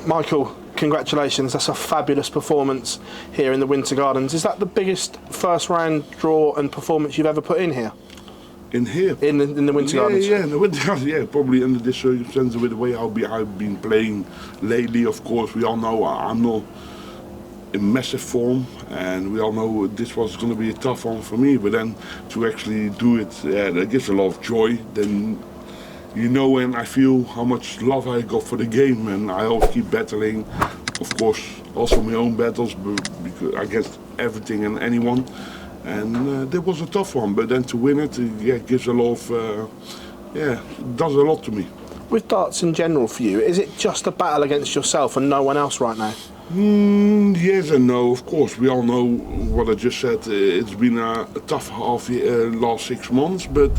Michael, congratulations. That's a fabulous performance here in the Winter Gardens. Is that the biggest first round draw and performance you've ever put in here? In here? In the Winter Gardens? Yeah, in the Winter Gardens, yeah. Probably under this circumstances with the way I've been playing lately. Of course, we all know I'm not in massive form, and we all know this was going to be a tough one for me. But then to actually do it, yeah, that gives a lot of joy. Then you know, and I feel how much love I got for the game, and I always keep battling. Of course, also my own battles against everything and anyone. And that was a tough one, but then to win it, yeah, gives a lot of, does a lot to me. With darts in general for you, is it just a battle against yourself and no one else right now? Yes and no, of course. We all know what I just said. It's been a tough last 6 months, but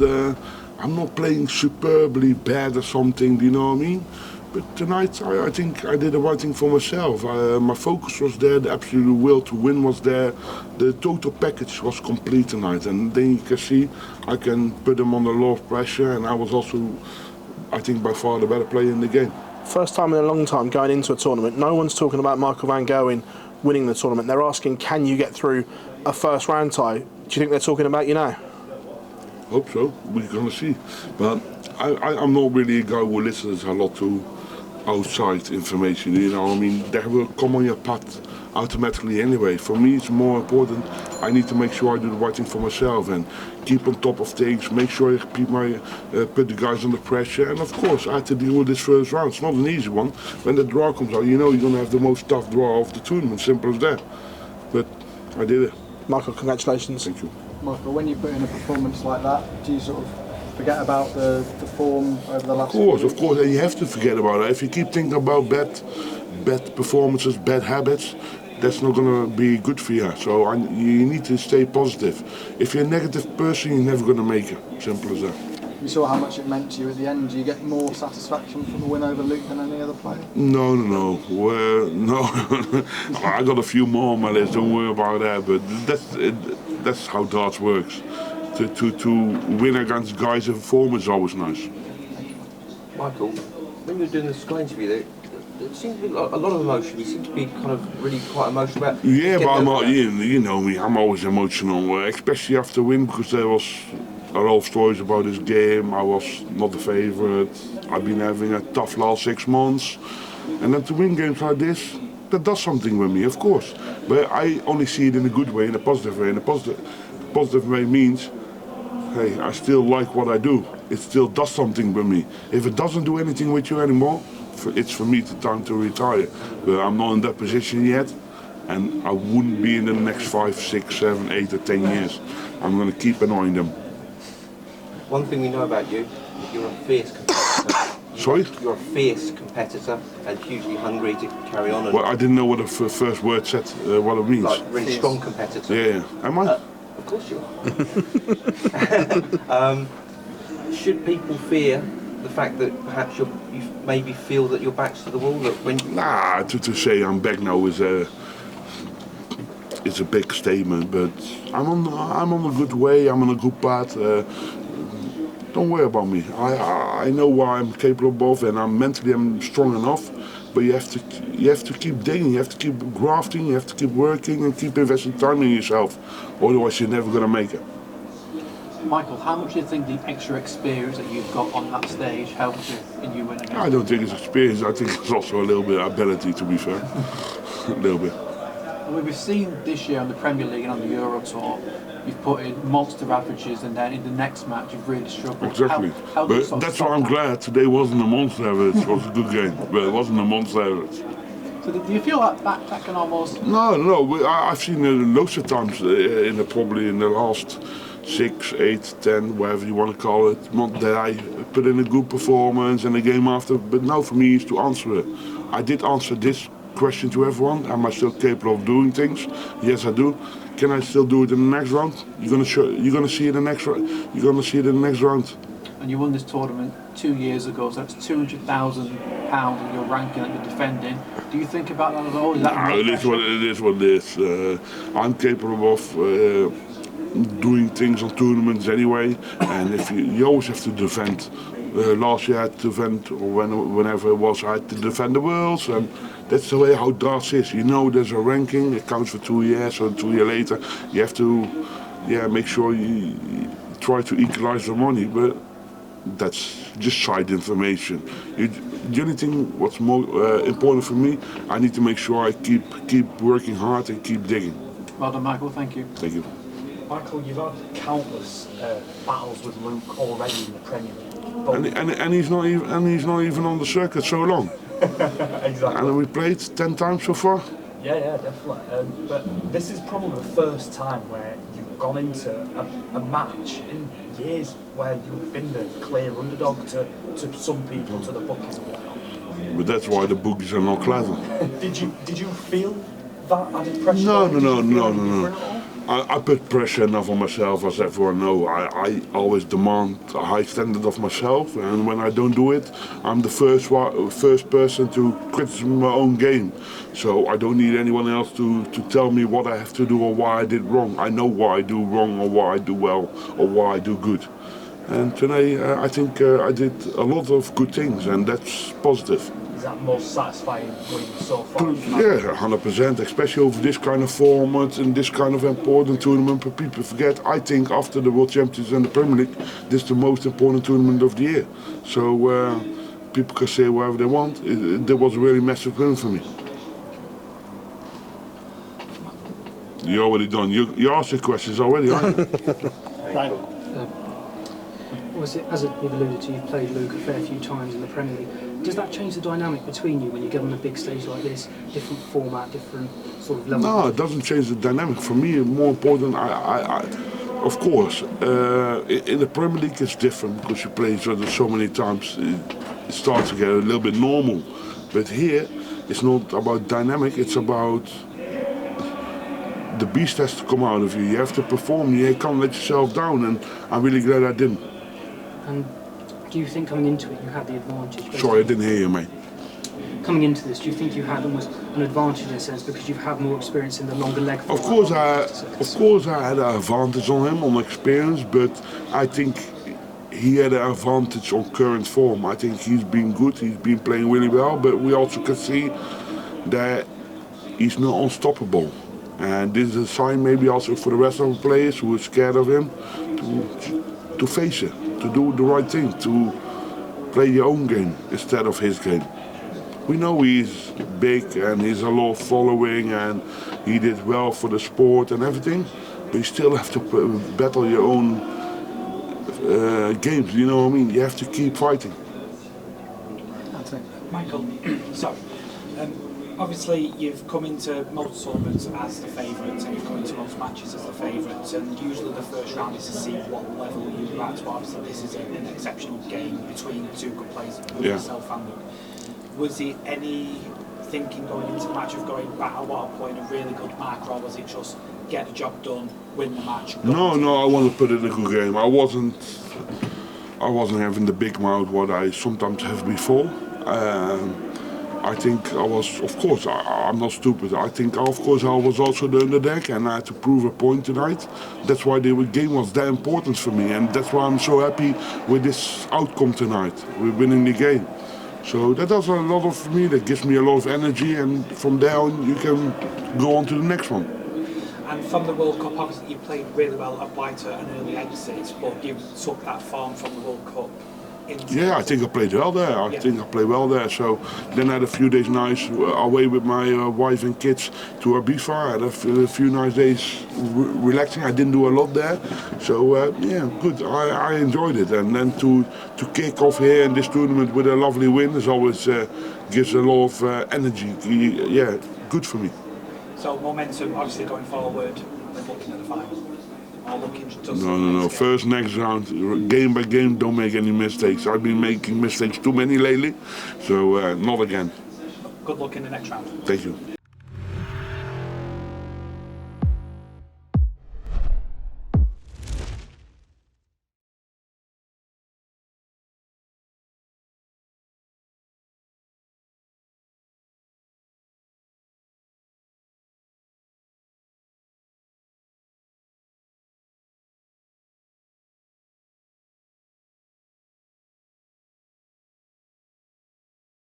I'm not playing superbly bad or something, do you know what I mean? But tonight, I think I did the right thing for myself. My focus was there, the absolute will to win was there. The total package was complete tonight. And then you can see, I can put them under a lot of pressure. And I was also, I think, by far the better player in the game. First time in a long time going into a tournament, no one's talking about Michael van Gerwen winning the tournament. They're asking, can you get through a first round tie? Do you think they're talking about you now? Hope so, we're going to see. But I'm not really a guy who listens a lot to outside information, you know. I mean, that will come on your path automatically anyway. For me, it's more important. I need to make sure I do the right thing for myself and keep on top of things, make sure I keep put the guys under pressure. And of course, I had to deal with this first round. It's not an easy one. When the draw comes out, you know you're going to have the most tough draw of the tournament, simple as that. But I did it. Michael, congratulations. Thank you. Michael, when you put in a performance like that, do you sort of forget about the form over the last few weeks? Of course, and you have to forget about it. If you keep thinking about bad performances, bad habits, that's not going to be good for you. So you need to stay positive. If you're a negative person, you're never going to make it. Simple as that. You saw how much it meant to you at the end. Do you get more satisfaction from the win over Luke than any other player? No. Well, no. I got a few more on my list. Don't worry about that. But that's how darts works. To win against guys in form is always nice. Michael, when you were doing the Sky interview, there seemed to be a lot of emotion. You seem to be kind of really quite emotional about. Yeah, but you know me. I'm always emotional, especially after win, because there was a lot of stories about this game. I was not the favourite. I've been having a tough last 6 months, and then to win games like this, that does something with me, of course. But I only see it in a good way, in a positive way. And a positive way means, hey, I still like what I do. It still does something with me. If it doesn't do anything with you anymore, it's for me the time to retire. But I'm not in that position yet, and I wouldn't be in the next 5, 6, 7, 8 or 10 years. I'm going to keep annoying them. One thing we know about you, you're a fierce competitor. Sorry? You're a fierce competitor and hugely hungry to carry on. Well, I didn't know what the first word said, what it means. Like really strong competitor. Yeah. Am I? Of course you are. Should people fear the fact that perhaps you maybe feel that your back's to the wall? That when nah, to say I'm back now is it's a big statement, but I'm on a good way. I'm on a good path. Don't worry about me. I know what I'm capable of, and I'm strong enough. But you have to keep digging. You have to keep grafting. You have to keep working and keep investing time in yourself. Otherwise, you're never going to make it. Michael, how much do you think the extra experience that you've got on that stage helps you in you winning? I don't think it's experience. I think it's also a little bit ability, to be fair. A little bit. Well, we've seen this year on the Premier League and on the Euro Tour, you've put in monster averages, and then in the next match you've really struggled. Exactly. But that's why I'm glad today wasn't a monster average. It was a good game, but it wasn't a monster average. So do you feel like that can almost... No. I've seen it loads of times probably in the last 6, 8, 10, whatever you want to call it. Not that I put in a good performance and the game after, but now for me is to answer it. I did answer this question to everyone. Am I still capable of doing things? Yes, I do. Can I still do it in the next round? You're gonna see it in the next round. You're gonna see it in the next round. And you won this tournament 2 years ago, so that's £200,000 in your ranking that you're defending. Do you think about that at all? It is what it is. I'm capable of doing things on tournaments anyway, and if you always have to defend Last year I had to defend, or whenever it was, I had to defend the Worlds, and that's the way how darts is. You know, there's a ranking. It counts for 2 years, so 2 years later, you have to, make sure you try to equalize the money, but that's just side information. The only thing what's more important for me, I need to make sure I keep working hard and keep digging. Well done, Michael. Thank you. Thank you. Michael, you've had countless battles with Luke already in the Premier League. And he's not even on the circuit so long. Exactly. And we played 10 times so far. Yeah, definitely. But this is probably the first time where you've gone into a match in years where you've been the clear underdog to some people, to the bookies and whatnot. But that's why the bookies are not clever. Did you feel that added pressure? No. I put pressure enough on myself, as everyone knows. I always demand a high standard of myself, and when I don't do it, I'm the first person to criticize my own game. So I don't need anyone else to tell me what I have to do or why I did wrong. I know why I do wrong or why I do well or why I do good. And today I think I did a lot of good things, and that's positive. Is that the most satisfying win so far? Yeah, 100%, especially over this kind of format and this kind of important tournament. But people forget, I think after the World Championships and the Premier League, this is the most important tournament of the year. So people can say whatever they want. That was a really massive win for me. You already done. You asked your questions already, aren't you? Right. Was it, as you've alluded to, you've played Luke a fair few times in the Premier League. Does that change the dynamic between you when you get on a big stage like this? Different format, different sort of level? No, it doesn't change the dynamic. For me, more important, of course, in the Premier League it's different because you play each other so many times. It starts to get a little bit normal. But here, it's not about dynamic, it's about the beast has to come out of you. You have to perform, you can't let yourself down, and I'm really glad I didn't. And do you think coming into it you had the advantage? Sorry, I didn't hear you, mate. Coming into this, do you think you had almost an advantage in a sense because you've had more experience in the longer leg? Of course, I had an advantage on him, on experience, but I think he had an advantage on current form. I think he's been good, he's been playing really well, but we also can see that he's not unstoppable. And this is a sign maybe also for the rest of the players who are scared of him to face it, to do the right thing, to play your own game instead of his game. We know he's big and he's a lot of following and he did well for the sport and everything, but you still have to battle your own games, you know what I mean? You have to keep fighting. That's it. Michael, sorry. Obviously, you've come into most tournaments as the favourite, and you've come into most matches as the favourite, and usually the first round is to see what level you're at. But obviously, this is an exceptional game between two good players, yourself and Luke. Was there any thinking going into the match of going, right, I want to put in a really good marker, or was it just get the job done, win the match? No, I want to put in a good game. I wasn't having the big mouth what I sometimes have before. I think I was, of course, I'm not stupid. I think, of course, I was also the underdog and I had to prove a point tonight. That's why the game was that important for me, and that's why I'm so happy with this outcome tonight. We're winning the game. So that does a lot of me, that gives me a lot of energy, and from there on you can go on to the next one. And from the World Cup, obviously you played really well at White at an early exit, but you took that form from the World Cup. Yeah, I think I played well there. I think I played well there. So then I had a few days nice away with my wife and kids to Ibiza. I had a few nice days relaxing. I didn't do a lot there. So yeah, good. I enjoyed it. And then to kick off here in this tournament with a lovely win is always gives a lot of energy. Yeah, good for me. So momentum, obviously going forward, and looking at the final. No. First, next round, game by game, don't make any mistakes. I've been making mistakes too many lately, so not again. Good luck in the next round. Thank you.